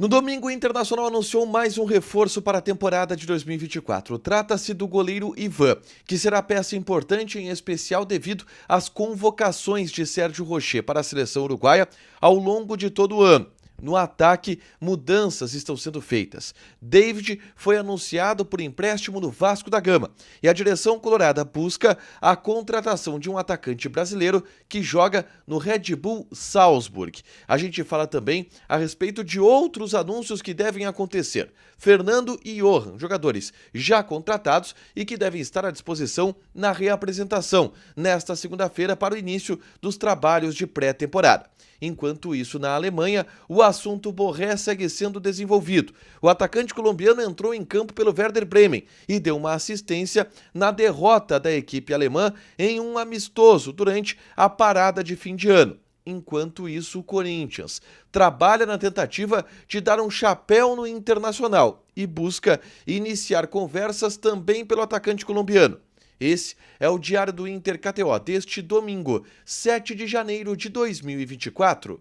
No domingo, o Internacional anunciou mais um reforço para a temporada de 2024. Trata-se do goleiro Ivan, que será peça importante em especial devido às convocações de Sérgio Rochet para a seleção uruguaia ao longo de todo o ano. No ataque, mudanças estão sendo feitas. David foi anunciado por empréstimo no Vasco da Gama e a direção colorada busca a contratação de um atacante brasileiro que joga no Red Bull Salzburg. A gente fala também a respeito de outros anúncios que devem acontecer. Fernando e Johan, jogadores já contratados e que devem estar à disposição na reapresentação nesta segunda-feira para o início dos trabalhos de pré-temporada. Enquanto isso, na Alemanha, o assunto Borré segue sendo desenvolvido. O atacante colombiano entrou em campo pelo Werder Bremen e deu uma assistência na derrota da equipe alemã em um amistoso durante a parada de fim de ano. Enquanto isso, o Corinthians trabalha na tentativa de dar um chapéu no Internacional e busca iniciar conversas também pelo atacante colombiano. Esse é o Diário do Inter KTO deste domingo, 7 de janeiro de 2024.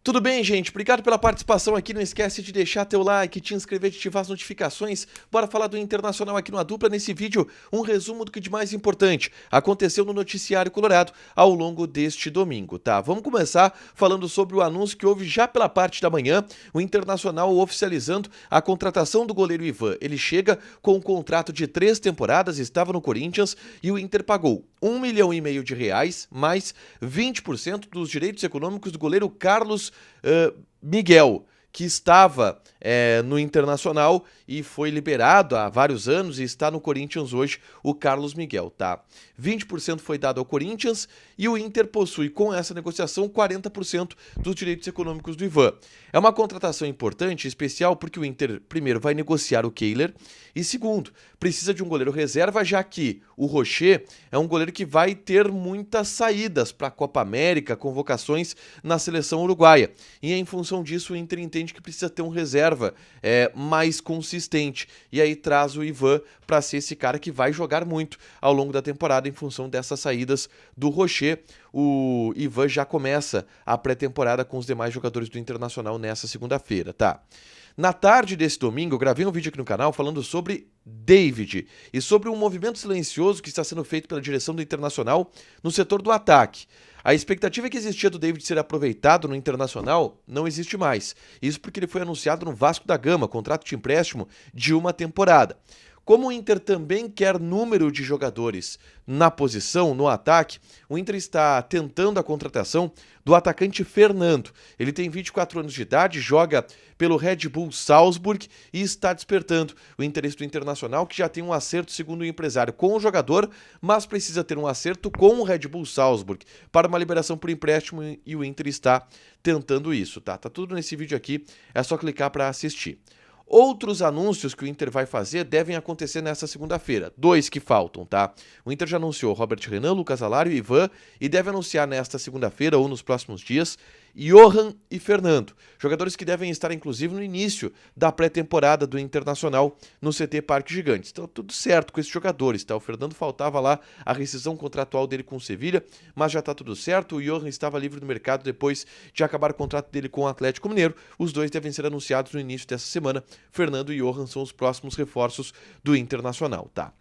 Tudo bem, gente? Obrigado pela participação aqui. Não esquece de deixar teu like, te inscrever, de ativar as notificações. Bora falar do Internacional aqui no A Dupla. Nesse vídeo, um resumo do que de mais importante aconteceu no noticiário colorado ao longo deste domingo, tá? Vamos começar falando sobre o anúncio que houve já pela parte da manhã, o Internacional oficializando a contratação do goleiro Ivan. Ele chega com um contrato de 3 temporadas, estava no Corinthians e o Inter pagou R$1,5 milhão mais 20% dos direitos econômicos do goleiro Carlos Miguel, que estava no Internacional e foi liberado há vários anos e está no Corinthians hoje, o Carlos Miguel, tá? 20% foi dado ao Corinthians e o Inter possui com essa negociação 40% dos direitos econômicos do Ivan. É uma contratação importante, especial, porque o Inter, primeiro, vai negociar o Kehler e, segundo, precisa de um goleiro reserva, já que o Rochet é um goleiro que vai ter muitas saídas para a Copa América, convocações na seleção uruguaia. E em função disso, o Inter entende que precisa ter um reserva mais consistente. E aí traz o Ivan para ser esse cara que vai jogar muito ao longo da temporada em função dessas saídas do Rochet. O Ivan já começa a pré-temporada com os demais jogadores do Internacional nessa segunda-feira, tá? Na tarde desse domingo, eu gravei um vídeo aqui no canal falando sobre David e sobre um movimento silencioso que está sendo feito pela direção do Internacional no setor do ataque. A expectativa que existia do David ser aproveitado no Internacional não existe mais. Isso porque ele foi anunciado no Vasco da Gama, contrato de empréstimo de uma temporada. Como o Inter também quer número de jogadores na posição, no ataque, o Inter está tentando a contratação do atacante Fernando. Ele tem 24 anos de idade, joga pelo Red Bull Salzburg e está despertando o interesse do Internacional, que já tem um acerto, segundo o empresário, com o jogador, mas precisa ter um acerto com o Red Bull Salzburg para uma liberação por empréstimo e o Inter está tentando isso, tá? Tá tudo nesse vídeo aqui, é só clicar para assistir. Outros anúncios que o Inter vai fazer devem acontecer nessa segunda-feira. 2 que faltam, tá? O Inter já anunciou Robert Renan, Lucas Alário e Ivan e deve anunciar nesta segunda-feira ou nos próximos dias Johan e Fernando. Jogadores que devem estar, inclusive, no início da pré-temporada do Internacional no CT Parque Gigantes. Então, tudo certo com esses jogadores, tá? O Fernando faltava lá a rescisão contratual dele com o Sevilha, mas já tá tudo certo. O Johan estava livre do mercado depois de acabar o contrato dele com o Atlético Mineiro. Os dois devem ser anunciados no início dessa semana. Fernando e Johan são os próximos reforços do Internacional, tá?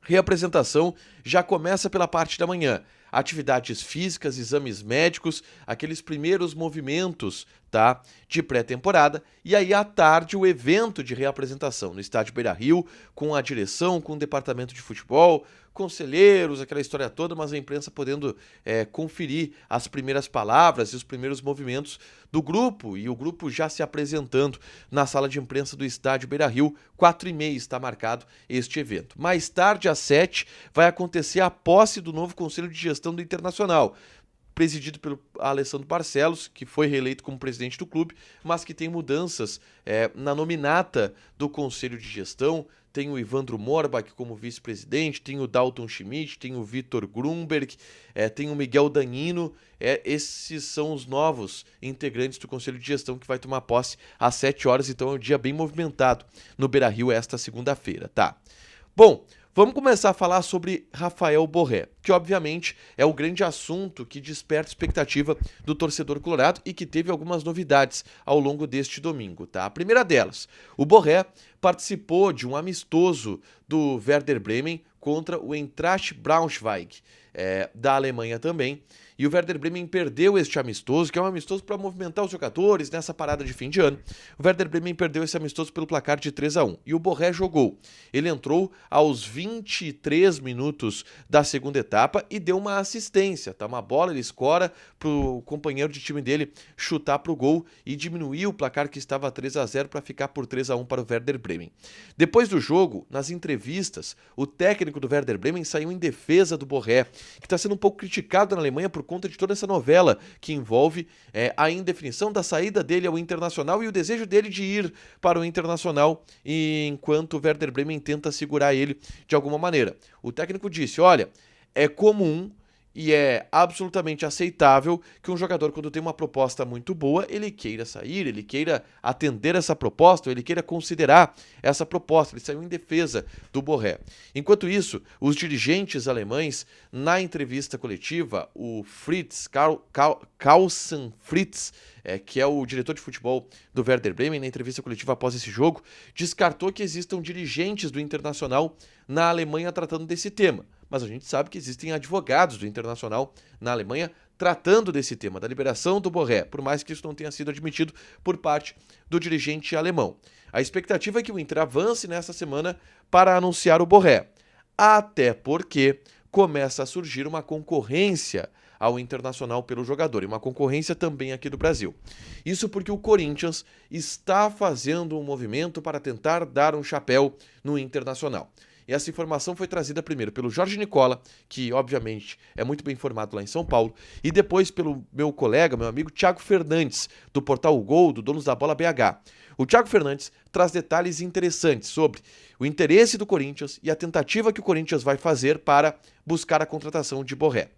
Reapresentação já começa pela parte da manhã. Atividades físicas, exames médicos, aqueles primeiros movimentos, tá, de pré-temporada. E aí, à tarde, o evento de reapresentação no estádio Beira-Rio, com a direção, com o departamento de futebol, conselheiros, aquela história toda, mas a imprensa podendo conferir as primeiras palavras e os primeiros movimentos do grupo, e o grupo já se apresentando na sala de imprensa do estádio Beira-Rio. 4h30 está marcado este evento. Mais tarde, às 7h, vai acontecer a posse do novo Conselho de Gestão do Internacional, presidido pelo Alessandro Barcelos, que foi reeleito como presidente do clube, mas que tem mudanças na nominata do Conselho de Gestão. Tem o Ivandro Morbach como vice-presidente, tem o Dalton Schmidt, tem o Vitor Grunberg, tem o Miguel Danino. Esses são os novos integrantes do Conselho de Gestão que vai tomar posse às 7 horas, então é um dia bem movimentado no Beira-Rio esta segunda-feira, tá? Bom, Vamos começar a falar sobre Rafael Borré, que obviamente é o grande assunto que desperta expectativa do torcedor colorado e que teve algumas novidades ao longo deste domingo, tá? A primeira delas, o Borré participou de um amistoso do Werder Bremen contra o Eintracht Braunschweig, da Alemanha também. E o Werder Bremen perdeu este amistoso, que é um amistoso para movimentar os jogadores nessa parada de fim de ano. O Werder Bremen perdeu esse amistoso pelo placar de 3-1. E o Borré jogou. Ele entrou aos 23 minutos da segunda etapa e deu uma assistência, tá? Uma bola, ele escora pro companheiro de time dele chutar pro gol e diminuir o placar que estava 3-0 para ficar por 3-1 para o Werder Bremen. Depois do jogo, nas entrevistas, o técnico do Werder Bremen saiu em defesa do Borré, que está sendo um pouco criticado na Alemanha por conta de toda essa novela que envolve a indefinição da saída dele ao Internacional e o desejo dele de ir para o Internacional, enquanto o Werder Bremen tenta segurar ele de alguma maneira. O técnico disse, olha, é comum e é absolutamente aceitável que um jogador, quando tem uma proposta muito boa, ele queira sair, ele queira atender essa proposta, ele queira considerar essa proposta. Ele saiu em defesa do Borré. Enquanto isso, os dirigentes alemães, na entrevista coletiva, o Carsten Fritz, que é o diretor de futebol do Werder Bremen, na entrevista coletiva após esse jogo, descartou que existam dirigentes do Internacional na Alemanha tratando desse tema. Mas a gente sabe que existem advogados do Internacional na Alemanha tratando desse tema, da liberação do Borré, por mais que isso não tenha sido admitido por parte do dirigente alemão. A expectativa é que o Inter avance nessa semana para anunciar o Borré, até porque começa a surgir uma concorrência ao Internacional pelo jogador, e uma concorrência também aqui do Brasil. Isso porque o Corinthians está fazendo um movimento para tentar dar um chapéu no Internacional. E essa informação foi trazida primeiro pelo Jorge Nicola, que obviamente é muito bem informado lá em São Paulo, e depois pelo meu colega, meu amigo Thiago Fernandes, do portal O Gol, do Donos da Bola BH. O Thiago Fernandes traz detalhes interessantes sobre o interesse do Corinthians e a tentativa que o Corinthians vai fazer para buscar a contratação de Borré.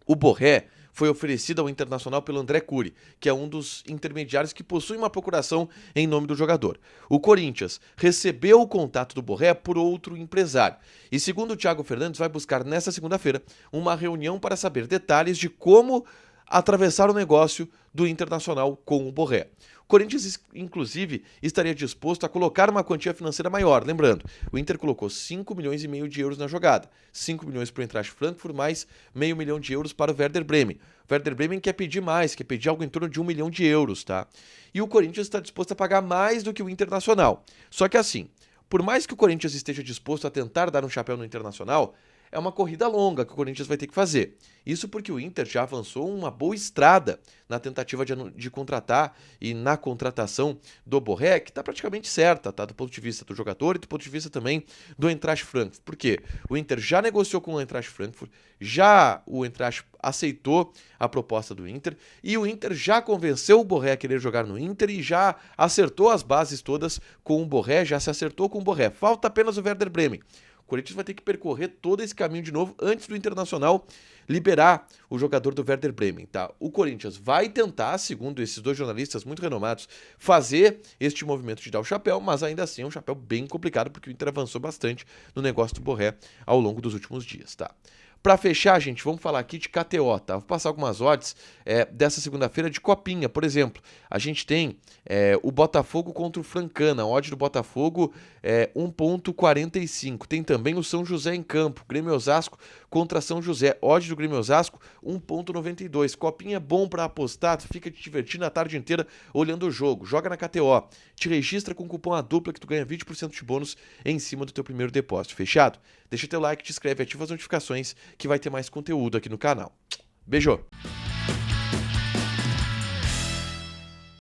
O Borré foi oferecido ao Internacional pelo André Curi, que é um dos intermediários que possui uma procuração em nome do jogador. O Corinthians recebeu o contato do Borré por outro empresário. E segundo o Thiago Fernandes, vai buscar nesta segunda-feira uma reunião para saber detalhes de como atravessar o negócio do Internacional com o Borré. O Corinthians, inclusive, estaria disposto a colocar uma quantia financeira maior. Lembrando, o Inter colocou 5,5 milhões de euros na jogada. 5 milhões para o Eintracht Frankfurt, mais meio milhão de euros para o Werder Bremen. O Werder Bremen quer pedir mais, quer pedir algo em torno de 1 milhão de euros, tá? E o Corinthians está disposto a pagar mais do que o Internacional. Só que assim, por mais que o Corinthians esteja disposto a tentar dar um chapéu no Internacional, é uma corrida longa que o Corinthians vai ter que fazer. Isso porque o Inter já avançou uma boa estrada na tentativa de contratar e na contratação do Borré, que está praticamente certa, tá? Do ponto de vista do jogador e do ponto de vista também do Eintracht Frankfurt. Por quê? O Inter já negociou com o Eintracht Frankfurt, já o Eintracht aceitou a proposta do Inter e o Inter já convenceu o Borré a querer jogar no Inter e já acertou as bases todas com o Borré, já se acertou com o Borré. Falta apenas o Werder Bremen. O Corinthians vai ter que percorrer todo esse caminho de novo antes do Internacional liberar o jogador do Werder Bremen, tá? O Corinthians vai tentar, segundo esses dois jornalistas muito renomados, fazer este movimento de dar o chapéu, mas ainda assim é um chapéu bem complicado porque o Inter avançou bastante no negócio do Borré ao longo dos últimos dias, tá? Para fechar, gente, vamos falar aqui de KTO, tá? Vou passar algumas odds dessa segunda-feira de Copinha, por exemplo. A gente tem o Botafogo contra o Francana, a odd do Botafogo 1,45. Tem também o São José em campo, Grêmio Osasco contra São José, odd do Grêmio Osasco 1,92. Copinha é bom para apostar, tu fica te divertindo a tarde inteira olhando o jogo. Joga na KTO, te registra com o cupom A Dupla que tu ganha 20% de bônus em cima do teu primeiro depósito. Fechado? Deixa teu like, te inscreve, ativa as notificações que vai ter mais conteúdo aqui no canal. Beijo!